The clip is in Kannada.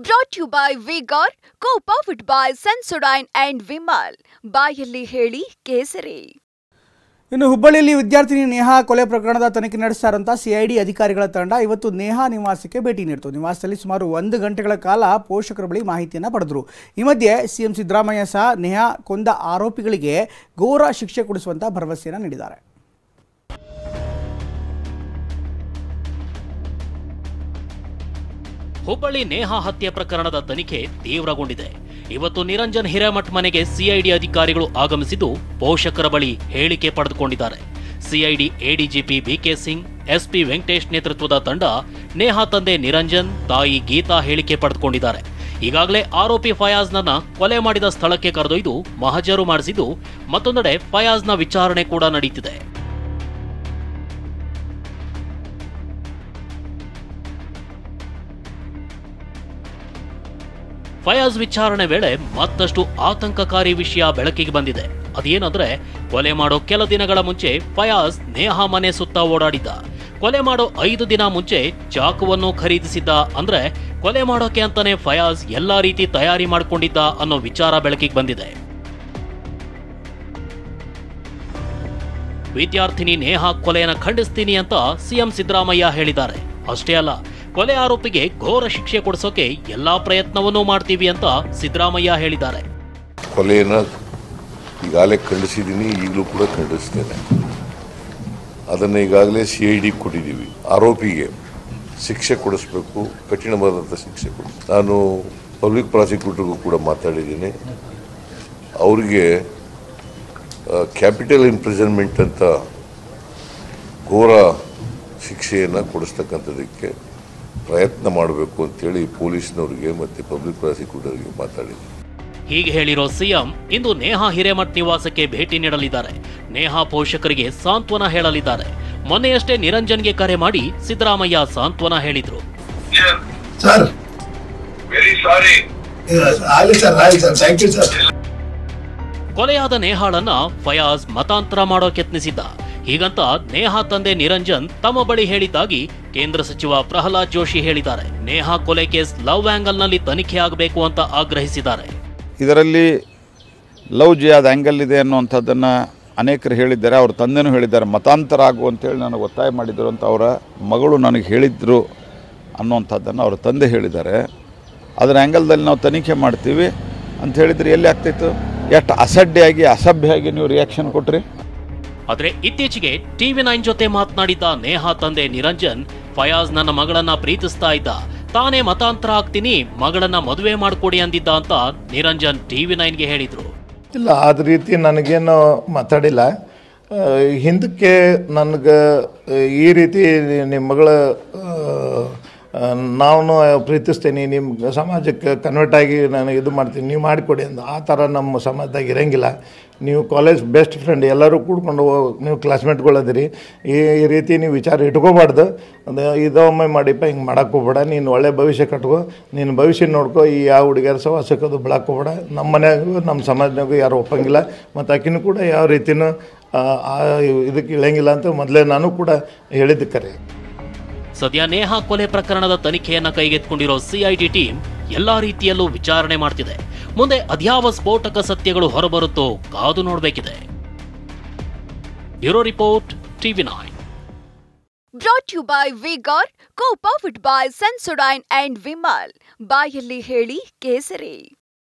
Brought to you by Vigor, co-powered by Sensodyne and Vimal. ಬಾಯಲ್ಲಿ ಹೇಳಿ ಕೇಸರಿ. ಇನ್ನು ಹುಬ್ಬಳ್ಳಿಯಲ್ಲಿ ವಿದ್ಯಾರ್ಥಿನಿ ನೇಹಾ ಕೊಲೆ ಪ್ರಕರಣದ ತನಿಖೆ ನಡೆಸುತ್ತಿರುವಂತಹ ಸಿಐಡಿ ಅಧಿಕಾರಿಗಳ ತಂಡ ಇವತ್ತು ನೇಹಾ ನಿವಾಸಕ್ಕೆ ಭೇಟಿ ನೀಡಿತು. ನಿವಾಸದಲ್ಲಿ ಸುಮಾರು 1 ಗಂಟೆಗಳ ಕಾಲ ಪೋಷಕರ ಬಳಿ ಮಾಹಿತಿಯನ್ನು ಪಡೆದರು. ಈ ಮಧ್ಯೆ ಸಿಎಂ ಸಿದ್ದರಾಮಯ್ಯ ಸಹ ನೇಹಾ ಕೊಂದ ಆರೋಪಿಗಳಿಗೆ ಘೋರ ಶಿಕ್ಷೆ ಕೊಡಿಸುವಂತ ಭರವಸೆಯನ್ನು ನೀಡಿದ್ದಾರೆ. ಹುಬ್ಬಳ್ಳಿ ನೇಹಾ ಹತ್ಯೆ ಪ್ರಕರಣದ ತನಿಖೆ ತೀವ್ರಗೊಂಡಿದೆ. ಇವತ್ತು ನಿರಂಜನ್ ಹಿರೇಮಠ್ ಮನೆಗೆ ಸಿಐಡಿ ಅಧಿಕಾರಿಗಳು ಆಗಮಿಸಿದ್ದು ಪೋಷಕರ ಬಳಿ ಹೇಳಿಕೆ ಪಡೆದುಕೊಂಡಿದ್ದಾರೆ. CID ADGP BK Singh, SP Venkatesh ನೇತೃತ್ವದ ತಂಡ ನೇಹಾ ತಂದೆ ನಿರಂಜನ್, ತಾಯಿ ಗೀತಾ ಹೇಳಿಕೆ ಪಡೆದುಕೊಂಡಿದ್ದಾರೆ. ಈಗಾಗಲೇ ಆರೋಪಿ ಫಯಾಜ್ನನ್ನ ಕೊಲೆ ಮಾಡಿದ ಸ್ಥಳಕ್ಕೆ ಕರೆದೊಯ್ದು ಮಹಜರು ಮಾಡಿಸಿದ್ದು, ಮತ್ತೊಂದೆಡೆ ಫಯಾಜ್ನ ವಿಚಾರಣೆ ಕೂಡ ನಡೆಯುತ್ತಿದೆ. ಫಯಾಜ್ ವಿಚಾರಣೆ ವೇಳೆ ಮತ್ತಷ್ಟು ಆತಂಕಕಾರಿ ವಿಷಯ ಬೆಳಕಿಗೆ ಬಂದಿದೆ. ಅದೇನಂದ್ರೆ, ಕೊಲೆ ಮಾಡೋ ಕೆಲ ದಿನಗಳ ಮುಂಚೆ ಫಯಾಜ್ ನೇಹಾ ಮನೆ ಸುತ್ತ ಓಡಾಡಿದ್ದ. ಕೊಲೆ ಮಾಡೋ 5 ದಿನ ಮುಂಚೆ ಚಾಕುವನ್ನು ಖರೀದಿಸಿದ್ದ. ಅಂದ್ರೆ ಕೊಲೆ ಮಾಡೋಕೆ ಅಂತಾನೆ ಫಯಾಜ್ ಎಲ್ಲಾ ರೀತಿ ತಯಾರಿ ಮಾಡಿಕೊಂಡಿದ್ದ ಅನ್ನೋ ವಿಚಾರ ಬೆಳಕಿಗೆ ಬಂದಿದೆ. ವಿದ್ಯಾರ್ಥಿನಿ ನೇಹಾ ಕೊಲೆಯನ್ನು ಖಂಡಿಸ್ತೀನಿ ಅಂತ ಸಿಎಂ ಸಿದ್ದರಾಮಯ್ಯ ಹೇಳಿದ್ದಾರೆ. ಅಷ್ಟೇ ಅಲ್ಲ, ಕೊಲೆ ಆರೋಪಿಗೆ ಘೋರ ಶಿಕ್ಷೆ ಕೊಡಿಸೋಕೆ ಎಲ್ಲಾ ಪ್ರಯತ್ನವನ್ನೂ ಮಾಡ್ತೀವಿ ಅಂತ ಸಿದ್ದರಾಮಯ್ಯ ಹೇಳಿದ್ದಾರೆ. ಕೊಲೆಯನ್ನು ಈಗಾಗಲೇ ಖಂಡಿಸಿದ್ದೀನಿ, ಈಗಲೂ ಕೂಡ ಖಂಡಿಸ್ತೇನೆ. ಅದನ್ನು ಈಗಾಗಲೇ ಸಿಐಡಿ ಕೊಟ್ಟಿದ್ದೀವಿ. ಆರೋಪಿಗೆ ಶಿಕ್ಷೆ ಕೊಡಿಸ್ಬೇಕು, ಕಠಿಣವಾದಂಥ ಶಿಕ್ಷೆ ಕೊಡಿ. ನಾನು ಪಬ್ಲಿಕ್ ಪ್ರಾಸಿಕ್ಯೂಟರ್ಗೂ ಕೂಡ ಮಾತಾಡಿದ್ದೀನಿ. ಅವರಿಗೆ ಕ್ಯಾಪಿಟಲ್ ಇಂಪ್ರಿಸನ್ಮೆಂಟ್ ಅಂತ ಘೋರ ಶಿಕ್ಷೆಯನ್ನು ಕೊಡಿಸ್ತಕ್ಕಂಥದ್ದಕ್ಕೆ ಪ್ರಯತ್ನ ಮಾಡಬೇಕು ಅಂತೇಳಿ ಪೊಲೀಸ್ನವರಿಗೆ ಮತ್ತು ಪಬ್ಲಿಕ್ ಪ್ರಾಸಿಕ್ಯೂಟರ್ಗೆ ಮಾತಾಡಿದ್ದೀನಿ. ಹೀಗೆ ಹೇಳಿರೋ ಸಿಎಂ ಇಂದು ನೇಹಾ ಹಿರೇಮಠ್ ನಿವಾಸಕ್ಕೆ ಭೇಟಿ ನೀಡಲಿದ್ದಾರೆ. ನೇಹಾ ಪೋಷಕರಿಗೆ ಸಾಂತ್ವನ ಹೇಳಲಿದ್ದಾರೆ. ಮೊನ್ನೆಯಷ್ಟೇ ನಿರಂಜನ್ಗೆ ಕರೆ ಮಾಡಿ ಸಿದ್ದರಾಮಯ್ಯ ಸಾಂತ್ವನ ಹೇಳಿದ್ರು. ಕೊಲೆಯಾದ ನೇಹಾಳನ್ನ ಫಯಾಜ್ ಮತಾಂತರ ಮಾಡೋಕೆ ಯತ್ನಿಸಿದ್ದ. ಹೀಗಂತ ನೇಹಾ ತಂದೆ ನಿರಂಜನ್ ತಮ್ಮ ಬಳಿ ಹೇಳಿದ್ದಾಗಿ ಕೇಂದ್ರ ಸಚಿವ ಪ್ರಹ್ಲಾದ್ ಜೋಶಿ ಹೇಳಿದ್ದಾರೆ. ನೇಹಾ ಕೊಲೆ ಕೇಸ್ ಲವ್ ಆಂಗಲ್ ನಲ್ಲಿ ತನಿಖೆ ಆಗಬೇಕು ಅಂತ ಆಗ್ರಹಿಸಿದ್ದಾರೆ. ಇದರಲ್ಲಿ ಲವ್ ಜಿಯಾದ ಆಂಗಲ್ ಇದೆ ಅನ್ನುವಂಥದ್ದನ್ನು ಅನೇಕರು ಹೇಳಿದ್ದಾರೆ. ಅವ್ರ ತಂದೆನೂ ಹೇಳಿದ್ದಾರೆ. ಮತಾಂತರ ಆಗುವಂತೇಳಿ ನನಗೆ ಒತ್ತಾಯ ಮಾಡಿದರು ಅಂತ ಅವರ ಮಗಳು ನನಗೆ ಹೇಳಿದ್ರು ಅನ್ನುವಂಥದ್ದನ್ನು ಅವರ ತಂದೆ ಹೇಳಿದ್ದಾರೆ. ಅದರ ಆ್ಯಂಗಲ್ದಲ್ಲಿ ನಾವು ತನಿಖೆ ಮಾಡ್ತೀವಿ ಅಂತ ಹೇಳಿದರೆ ಎಲ್ಲಿ ಆಗ್ತಾಯಿತ್ತು? ಎಷ್ಟು ಅಸಭ್ಯವಾಗಿ ನೀವು ರಿಯಾಕ್ಷನ್ ಕೊಟ್ರಿ. ಆದರೆ ಇತ್ತೀಚೆಗೆ TV9 ಜೊತೆ ಮಾತನಾಡಿದ್ದ ನೇಹಾ ತಂದೆ ನಿರಂಜನ್, ಫಯಾಜ್ ನನ್ನ ಮಗಳನ್ನ ಪ್ರೀತಿಸ್ತಾ ಇದ್ದ, ತಾನೇ ಮತಾಂತರ ಆಗ್ತೀನಿ, ಮಗಳನ್ನ ಮದುವೆ ಮಾಡಿಕೊಡಿ ಅಂದಿದ್ದ ಅಂತ ನಿರಂಜನ್ TV9ಗೆ ಹೇಳಿದ್ರು. ಇಲ್ಲ, ಅದ ರೀತಿ ನನಗೇನು ಮಾತಾಡಿಲ್ಲ. ಹಿಂದಕ್ಕೆ ನನಗೆ ಈ ರೀತಿ ನಿಮ್ಮ ಮಗಳ ನಾನು ಪ್ರೀತಿಸ್ತೇನೆ, ನಿಮ್ಮ ಸಮಾಜಕ್ಕೆ ಕನ್ವರ್ಟ್ ಆಗಿ ನಾನು ಇದು ಮಾಡ್ತೀನಿ, ನೀವು ಮಾಡಿಕೊಡಿ ಅಂದ. ಆ ಥರ ನಮ್ಮ ಸಮಾಜದಾಗ ಇರೋಂಗಿಲ್ಲ. ನೀವು ಕಾಲೇಜ್ ಬೆಸ್ಟ್ ಫ್ರೆಂಡ್ ಎಲ್ಲರೂ ಕೂಡ್ಕೊಂಡು ನೀವು ಕ್ಲಾಸ್ಮೇಟ್ಗಳದಿರಿ. ಈ ರೀತಿ ನೀವು ವಿಚಾರ ಇಟ್ಕೋಬಾರ್ದು. ಇದೊಮ್ಮೆ ಮಾಡಿಪ್ಪ, ಹಿಂಗೆ ಮಾಡೋಕೆ ಹೋಗ್ಬೇಡ, ನೀನು ಒಳ್ಳೆ ಭವಿಷ್ಯ ಕಟ್ಕೋ, ನೀನು ಭವಿಷ್ಯ ನೋಡ್ಕೋ, ಈ ಯಾವ ಹುಡುಗಿಯರ ಸವಾಸಕ್ಕದು ಬೆಳಕ್ಕೆ ಹೋಗ್ಬೇಡ. ನಮ್ಮ ಮನ್ಯಾಗೂ ನಮ್ಮ ಸಮಾಜನಾಗೂ ಯಾರು ಒಪ್ಪಂಗಿಲ್ಲ, ಮತ್ತು ಆಕಿನೂ ಕೂಡ ಯಾವ ರೀತಿಯೂ ಇದಕ್ಕೆ ಇಳಂಗಿಲ್ಲ ಅಂತ ಮೊದಲೇ ನಾನು ಕೂಡ ಹೇಳಿದ್ದು ಕರೆ. ಸದ್ಯ ನೇಹಾ ಕೊಲೆ ಪ್ರಕರಣದ ತನಿಖೆಯನ್ನ ಕೈಗೆತ್ತಿಕೊಂಡಿರೋ ಸಿಐಡಿ ಟೀಮ್ ಎಲ್ಲಾ ರೀತಿಯಲ್ಲೂ ವಿಚಾರಣೆ ಮಾಡ್ತಿದೆ. ಮುಂದೆ ಅದ್ಯಾವ ಸ್ಫೋಟಕ ಸತ್ಯಗಳು ಹೊರಬರುತ್ತೋ ಕಾದು ನೋಡಬೇಕಿದೆ. Bureau report, TV9. Brought to you by Vigor, co-powered by Sensodyne and Vimal. ಬಾಯಲ್ಲಿ ಹೇಳಿ ಕೇಸರಿ.